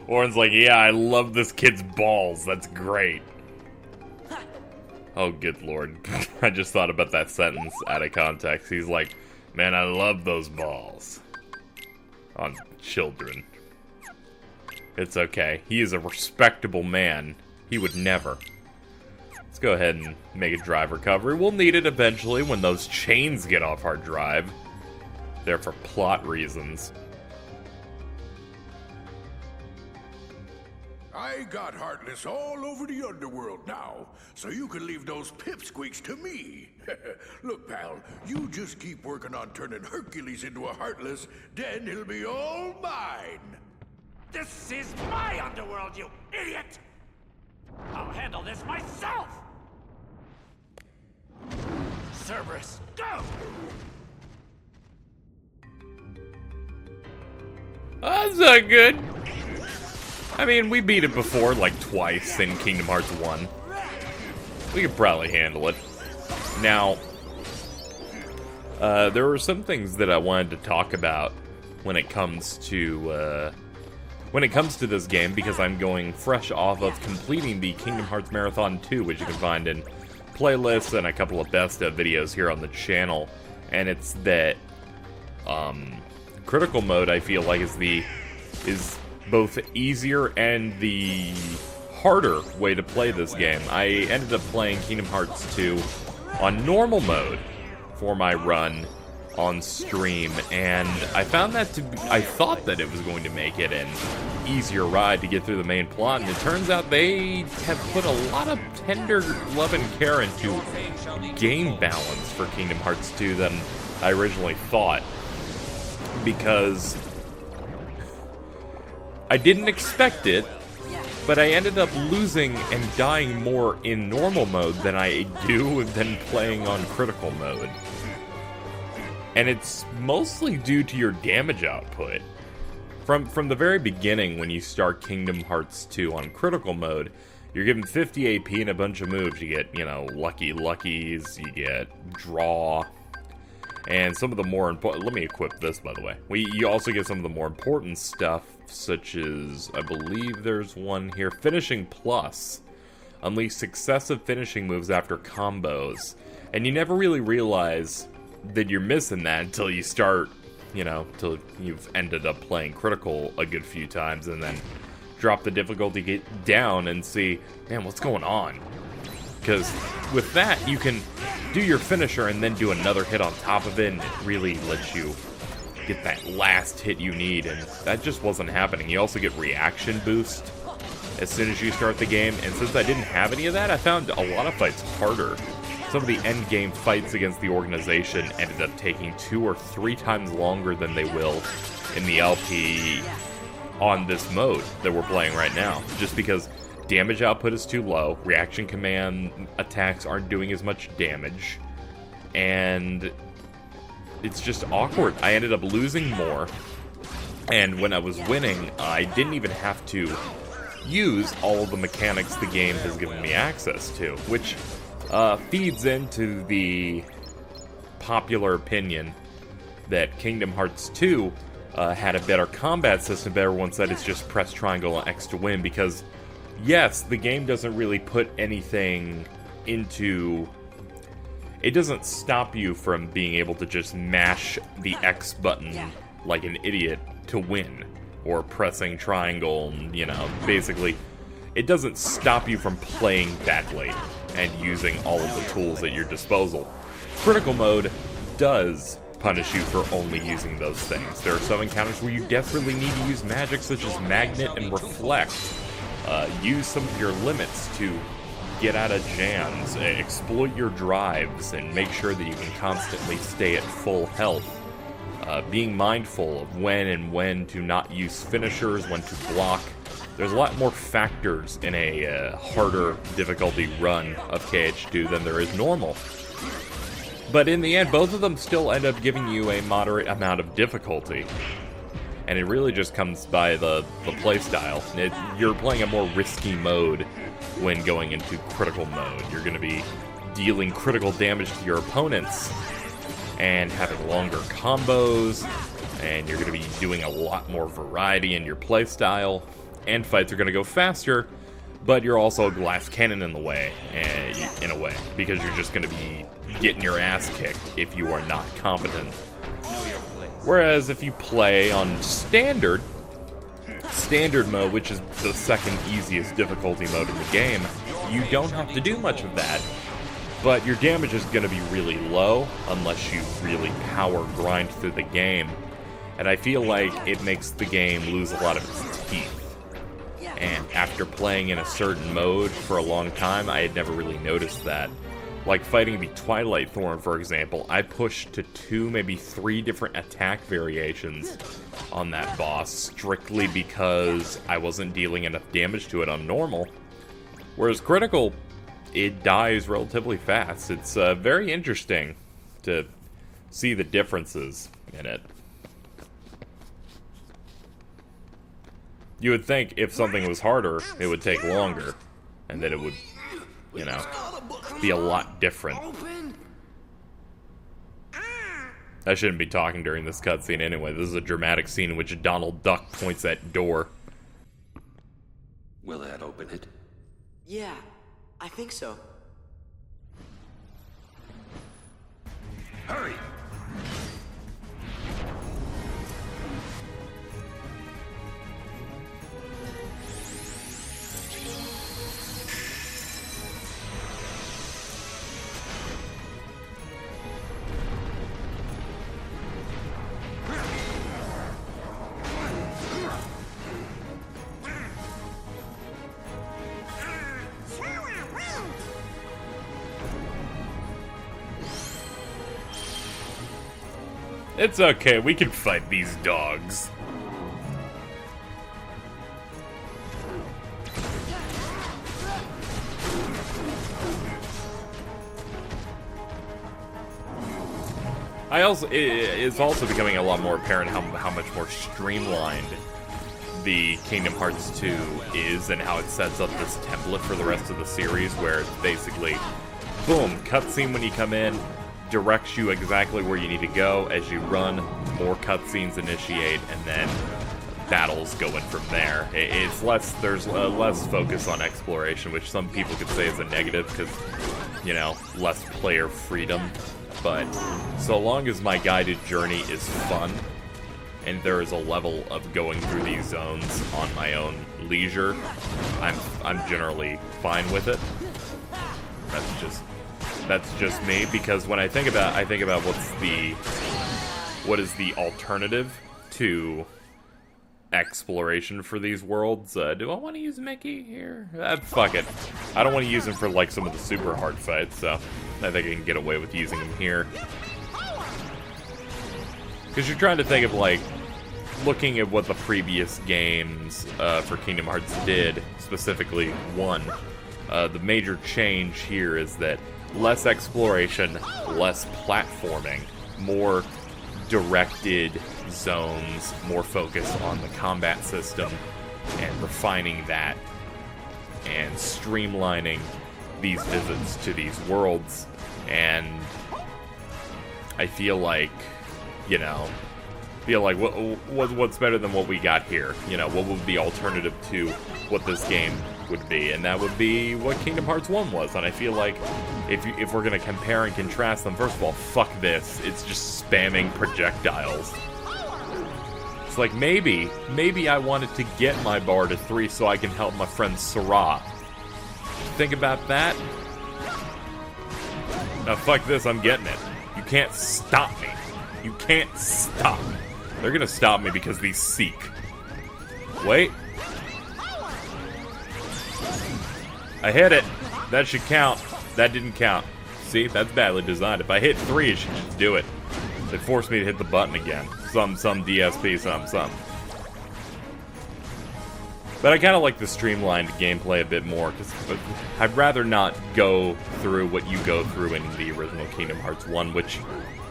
Orin's like, yeah, I love this kid's balls. That's great. Oh, good lord. I just thought about that sentence out of context. He's like, man, I love those balls. On children. It's okay. He is a respectable man. He would never. Let's go ahead and make a drive recovery. We'll need it eventually when those chains get off our drive. They're for plot reasons. I got Heartless all over the underworld now, so you can leave those pipsqueaks to me. Look, pal, you just keep working on turning Hercules into a Heartless, then he'll be all mine. This is my underworld, you idiot! I'll handle this myself! Cerberus, go! That's not good. I mean, we beat it before, like twice in Kingdom Hearts 1. We could probably handle it. Now, there were some things that I wanted to talk about when it comes to this game, because I'm going fresh off of completing the Kingdom Hearts Marathon 2, which you can find in playlists and a couple of best of videos here on the channel. And it's that critical mode, I feel like, is both easier and the harder way to play this game. I ended up playing Kingdom Hearts 2 on normal mode for my run on stream, and I found that I thought that it was going to make it an easier ride to get through the main plot, and it turns out they have put a lot of tender love and care into game balance for Kingdom Hearts 2 than I originally thought, because I didn't expect it, but I ended up losing and dying more in normal mode than I do than playing on critical mode. And it's mostly due to your damage output. From the very beginning, when you start Kingdom Hearts 2 on critical mode, you're given 50 AP and a bunch of moves. You get, Lucky Luckies, you get Draw, and some of the more important... Let me equip this, by the way. You also get some of the more important stuff, such as, I believe there's one here, Finishing Plus. Unleash successive finishing moves after combos. And you never really realize that you're missing that until you start, till you've ended up playing critical a good few times, and then drop the difficulty down and see, man, what's going on? Because with that, you can do your finisher and then do another hit on top of it, and it really lets you get that last hit you need, and that just wasn't happening. You also get reaction boost as soon as you start the game, and since I didn't have any of that, I found a lot of fights harder. Some of the end-game fights against the organization ended up taking 2 or 3 times longer than they will in the LP on this mode that we're playing right now, just because damage output is too low, reaction command attacks aren't doing as much damage, and it's just awkward. I ended up losing more, and when I was winning, I didn't even have to use all of the mechanics the game has given me access to, which feeds into the popular opinion that Kingdom Hearts 2 had a better combat system, but everyone said it's just press triangle and X to win, because yes, the game doesn't really put anything into... It doesn't stop you from being able to just mash the X button like an idiot to win, or pressing triangle, and, basically, it doesn't stop you from playing badly and using all of the tools at your disposal. Critical mode does punish you for only using those things. There are some encounters where you desperately need to use magic, such as Magnet and Reflect. Use some of your limits to get out of jams, exploit your drives, and make sure that you can constantly stay at full health. Being mindful of when to not use finishers, when to block. There's a lot more factors in a harder difficulty run of KH2 than there is normal. But in the end, both of them still end up giving you a moderate amount of difficulty. And it really just comes by the playstyle. You're playing a more risky mode when going into critical mode. You're going to be dealing critical damage to your opponents and having longer combos, and you're going to be doing a lot more variety in your playstyle. and fights are going to go faster, but you're also a glass cannon in the way, in a way, because you're just going to be getting your ass kicked if you are not competent. Whereas if you play on standard mode, which is the second easiest difficulty mode in the game, you don't have to do much of that, but your damage is going to be really low unless you really power grind through the game, and I feel like it makes the game lose a lot of its teeth. And after playing in a certain mode for a long time, I had never really noticed that. Like fighting the Twilight Thorn, for example, I pushed to 2, maybe 3 different attack variations on that boss, strictly because I wasn't dealing enough damage to it on normal. Whereas critical, it dies relatively fast. It's very interesting to see the differences in it. You would think if something was harder, it would take longer, and that it would, you know, be a lot different. I shouldn't be talking during this cutscene anyway. This is a dramatic scene in which Donald Duck points at door. Will that open it? Yeah, I think so. Hurry! It's okay, we can fight these dogs. It's also becoming a lot more apparent how much more streamlined the Kingdom Hearts 2 is, and how it sets up this template for the rest of the series, where it's basically, boom, cutscene when you come in, directs you exactly where you need to go. As you run, more cutscenes initiate, and then battles go in from there. There's less focus on exploration, which some people could say is a negative, because, you know, less player freedom. But so long as my guided journey is fun, and there is a level of going through these zones on my own leisure, I'm generally fine with it. That's just me, because when I think about what is the alternative to exploration for these worlds. Do I want to use Mickey here? Fuck it. I don't want to use him for like some of the super hard fights, so I think I can get away with using him here. Because you're trying to think of, like, looking at what the previous games for Kingdom Hearts did, specifically 1. The major change here is that less exploration, less platforming, more directed zones, more focus on the combat system, and refining that, and streamlining these visits to these worlds. And I feel like, you know, what's better than what we got here? You know, what would be alternative to what this game would be? And that would be what Kingdom Hearts 1 was. And I feel like if we're gonna compare and contrast them, first of all, fuck this. It's just spamming projectiles. It's like, maybe I wanted to get my bar to 3 so I can help my friend Sarah. Think about that? Now fuck this, I'm getting it. You can't stop me. You can't stop me. They're gonna stop me because these seek. Wait. I hit it. That should count. That didn't count. See, that's badly designed. If I hit 3, it should just do it. They forced me to hit the button again. Some DSP, some. But I kind of like the streamlined gameplay a bit more, because I'd rather not go through what you go through in the original Kingdom Hearts 1, which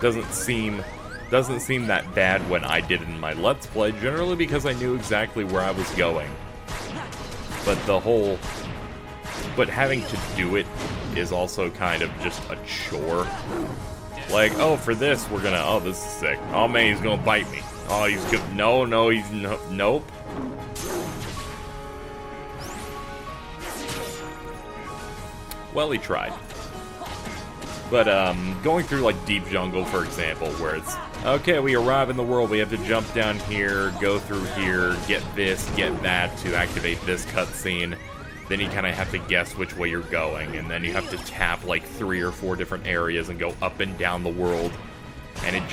doesn't seem that bad when I did it in my Let's Play, generally because I knew exactly where I was going. But having to do it is also kind of just a chore. Like, oh, for this, we're gonna, oh, this is sick. Oh man, he's gonna bite me. Oh, he's gonna, nope. Well, he tried. But, going through, like, Deep Jungle, for example, where it's, okay, we arrive in the world, we have to jump down here, go through here, get this, get that to activate this cutscene. Then you kind of have to guess which way you're going, and then you have to tap, like, 3 or 4 different areas and go up and down the world. And it's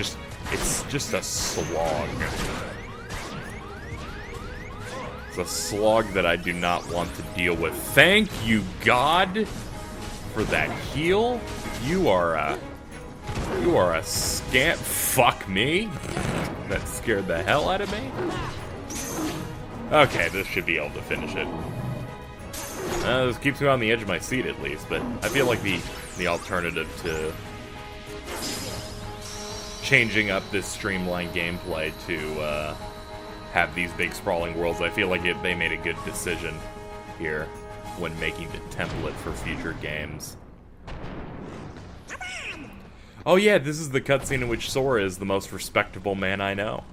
just a slog. It's a slog that I do not want to deal with. Thank you, God, for that heal. You are a scant. Fuck me. That scared the hell out of me. Okay, this should be able to finish it. This keeps me on the edge of my seat at least, but I feel like the alternative to changing up this streamlined gameplay to have these big sprawling worlds, I feel like they made a good decision here when making the template for future games. Oh yeah, this is the cutscene in which Sora is the most respectable man I know.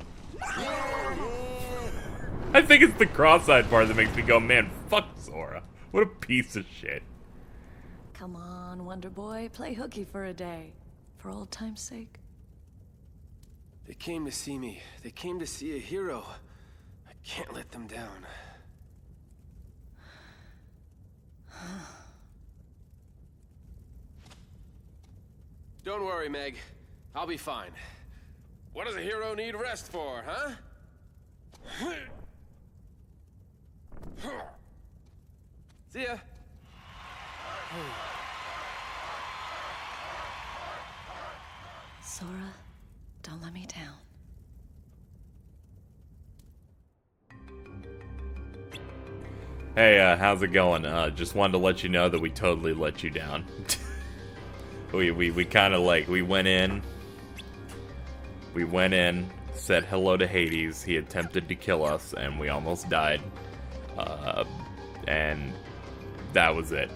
I think it's the cross-eyed part that makes me go, man, fuck Sora. What a piece of shit. Come on, Wonder Boy, play hooky for a day. For old time's sake. They came to see me. They came to see a hero. I can't let them down. Don't worry, Meg. I'll be fine. What does a hero need rest for, huh? See ya. Sora, don't let me down. Hey, how's it going? Just wanted to let you know that we totally let you down. we kind of like, we went in, said hello to Hades, he attempted to kill us, and we almost died. And that was it.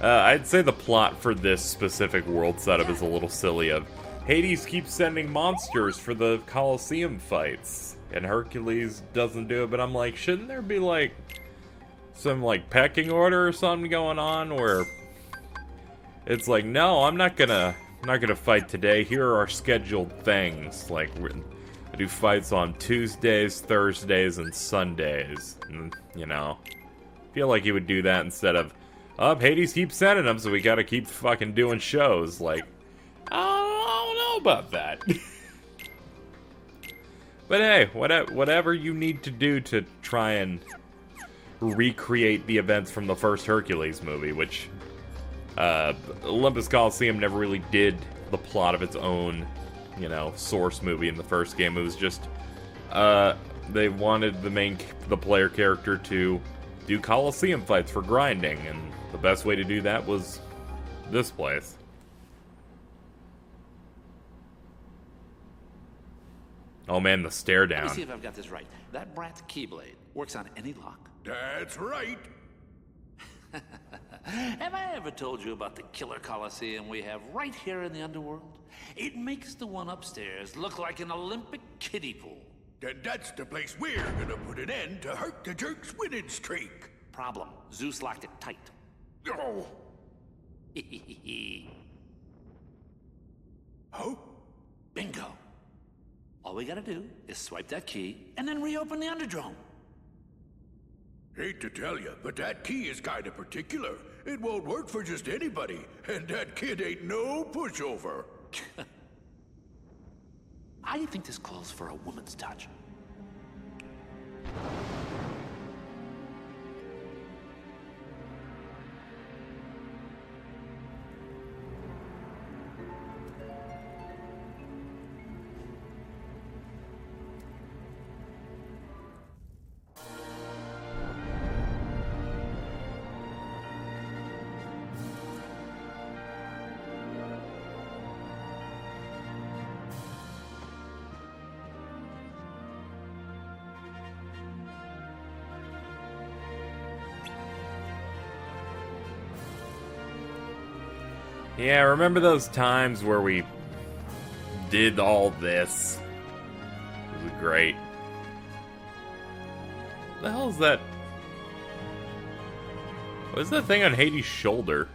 I'd say the plot for this specific world setup is a little silly. Of Hades keeps sending monsters for the Colosseum fights, and Hercules doesn't do it, but I'm like, shouldn't there be like some like pecking order or something going on where it's like, no, I'm not gonna fight today. Here are our scheduled things. Like, I do fights on Tuesdays, Thursdays, and Sundays. And, you know, I feel like he would do that instead of, Hades keeps sending them, so we gotta keep fucking doing shows. Like, I don't know about that. But hey, whatever you need to do to try and recreate the events from the first Hercules movie, which Olympus Coliseum never really did the plot of its own, you know, source movie in the first game. It was just, they wanted the player character to do Coliseum fights for grinding, and the best way to do that was this place. Oh man, the stare down. Let me see if I've got this right. That brat's Keyblade works on any lock. That's right. Have I ever told you about the killer Coliseum we have right here in the underworld? It makes the one upstairs look like an Olympic kiddie pool. Then that's the place we're gonna put an end to Herc the Jerk's winning streak. Problem, Zeus locked it tight. Oh. Oh? Bingo. All we gotta do is swipe that key and then reopen the Underdrome. Hate to tell you, but that key is kinda particular. It won't work for just anybody, and that kid ain't no pushover. I think this calls for a woman's touch. Yeah, remember those times where we did all this? It was great. What the hell is that? What is that thing on Hades' shoulder?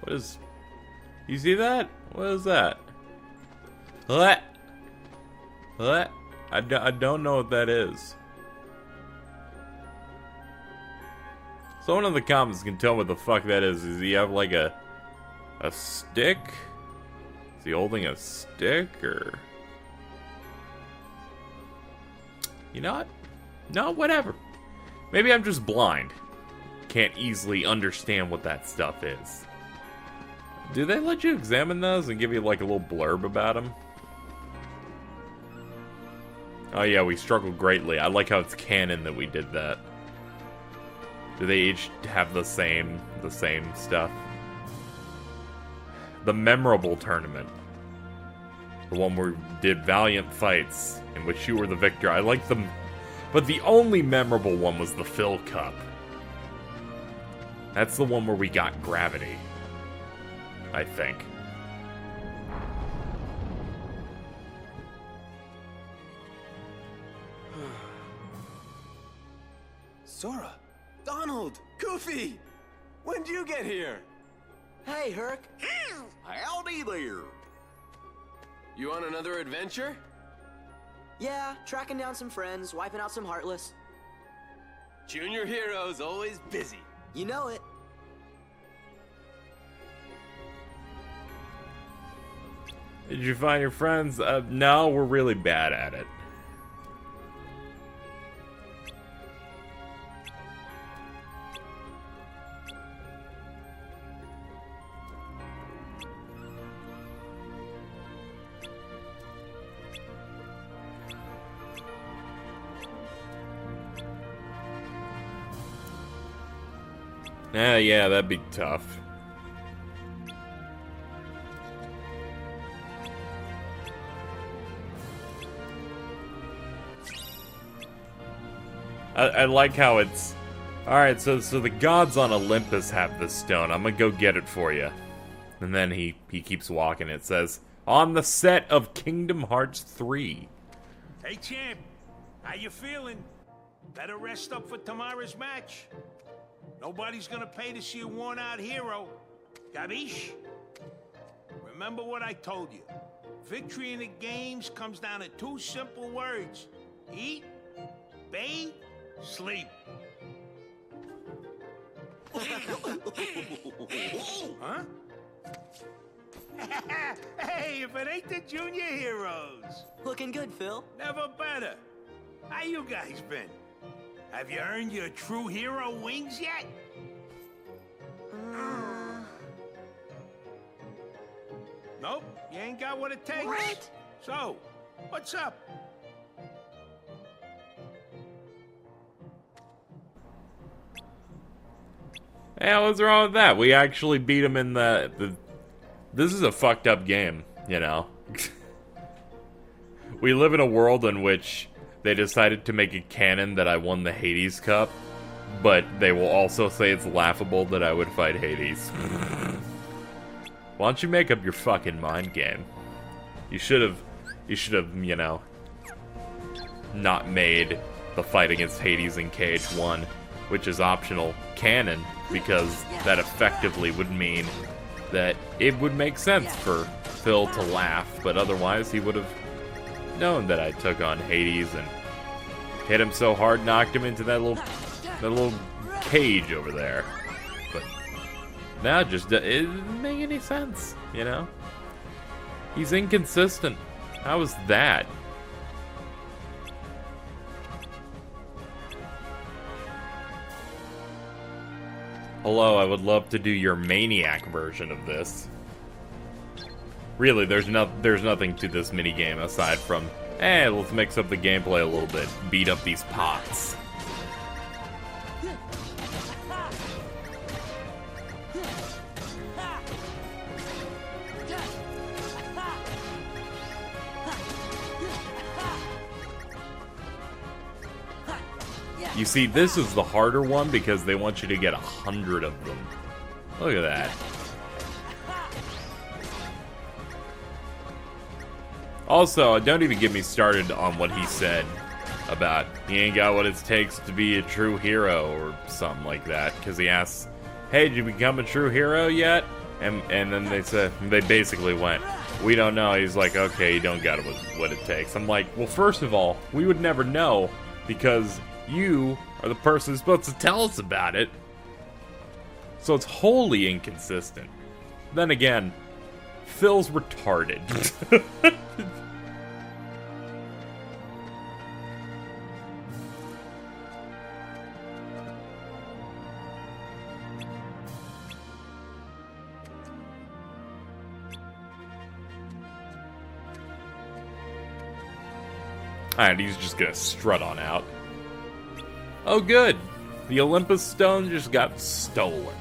What is... You see that? What is that? What? What? I don't know what that is. Someone in the comments can tell me what the fuck that is. Does he have like a stick? Is he holding a stick or... You know what? No, whatever. Maybe I'm just blind. Can't easily understand what that stuff is. Do they let you examine those and give you like a little blurb about them? Oh yeah, we struggled greatly. I like how it's canon that we did that. Do they each have the same stuff? The memorable tournament. The one where we did valiant fights, in which you were the victor. I like them, but the only memorable one was the Phil Cup. That's the one where we got gravity, I think. Sora! Donald! Goofy! When'd you get here? Hey, Herc. Howdy there! You on another adventure? Yeah, tracking down some friends, wiping out some Heartless. Junior Hero's always busy. You know it. Did you find your friends? No, we're really bad at it. Yeah, that'd be tough. I like how it's... Alright, so the gods on Olympus have this stone. I'm gonna go get it for you. And then he keeps walking. It says, on the set of Kingdom Hearts 3. Hey, champ. How you feeling? Better rest up for tomorrow's match. Nobody's gonna pay to see a worn-out hero. Gabish? Remember what I told you. Victory in the games comes down to two simple words. Eat, bathe, sleep. Huh? Hey, if it ain't the Junior Heroes. Looking good, Phil. Never better. How you guys been? Have you earned your true hero wings yet? Nope, you ain't got what it takes. What? So, what's up? Yeah, what's wrong with that? We actually beat him in the... This is a fucked up game, you know? We live in a world in which they decided to make it canon that I won the Hades Cup, but they will also say it's laughable that I would fight Hades. Why don't you make up your fucking mind game? You should have, you know, not made the fight against Hades in KH1, which is optional, canon, because that effectively would mean that it would make sense for Phil to laugh, but otherwise he would have known that I took on Hades and hit him so hard, knocked him into that little cage over there. But now it doesn't make any sense, you know? He's inconsistent. How is that? Hello, I would love to do your Maniac version of this. Really, there's nothing to this minigame aside from, hey, let's mix up the gameplay a little bit, beat up these pots. You see, this is the harder one because they want you to get 100 of them. Look at that. Also, don't even get me started on what he said about he ain't got what it takes to be a true hero or something like that. Because he asks, "Hey, did you become a true hero yet?" And then they basically went, "We don't know." He's like, "Okay, you don't got what it takes." I'm like, well, first of all, we would never know because you are the person who's supposed to tell us about it. So it's wholly inconsistent. Then again, Phil's retarded. And he's just gonna strut on out. Oh good! The Olympus Stone just got stolen.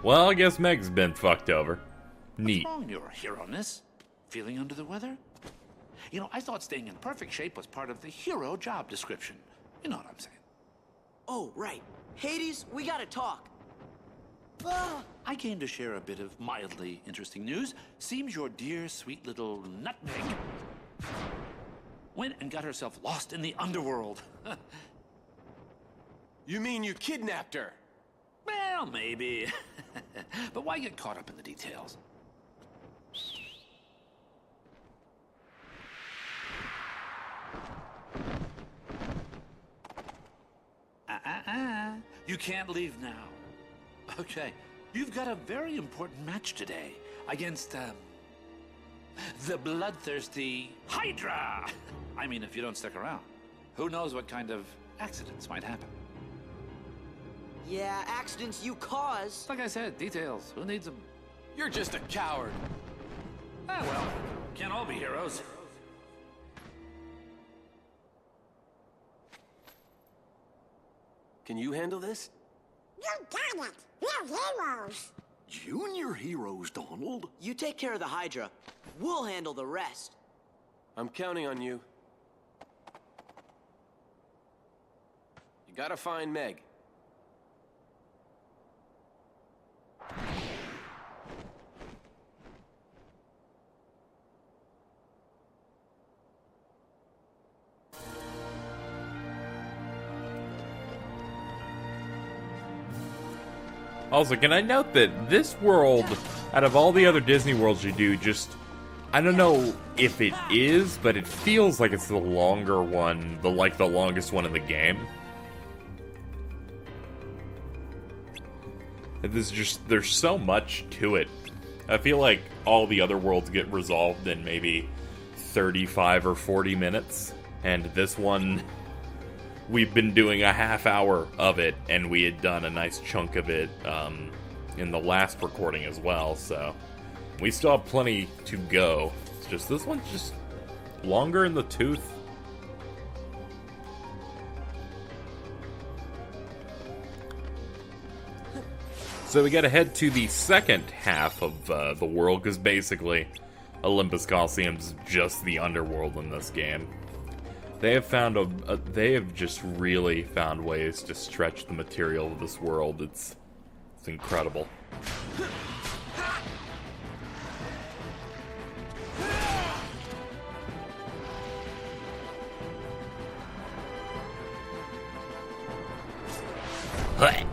Well, I guess Meg's been fucked over. Neat. What's wrong, Your Hero-ness? Feeling under the weather? You know, I thought staying in perfect shape was part of the hero job description. You know what I'm saying. Oh, right. Hades, we gotta talk. I came to share a bit of mildly interesting news. Seems your dear, sweet little nutmeg went and got herself lost in the underworld. You mean you kidnapped her? Well, maybe. But why get caught up in the details? You can't leave now. Okay, you've got a very important match today against, the bloodthirsty Hydra! I mean, if you don't stick around, who knows what kind of accidents might happen. Yeah, accidents you cause. Like I said, details. Who needs them? You're just a coward. Ah, well, can't all be heroes. Can you handle this? You got it. We're heroes. Junior heroes, Donald. You take care of the Hydra. We'll handle the rest. I'm counting on you. You gotta find Meg. Also, can I note that this world, out of all the other Disney worlds you do, just, I don't know if it is, but it feels like it's the longer one, the longest one in the game. There's so much to it. I feel like all the other worlds get resolved in maybe 35 or 40 minutes, and this one, we've been doing a half hour of it, and we had done a nice chunk of it in the last recording as well, so we still have plenty to go. It's just, this one's just longer in the tooth. So we gotta head to the second half of the world, because basically Olympus Coliseum's just the underworld in this game. They have found they have just really found ways to stretch the material of this world. It's incredible. Huh.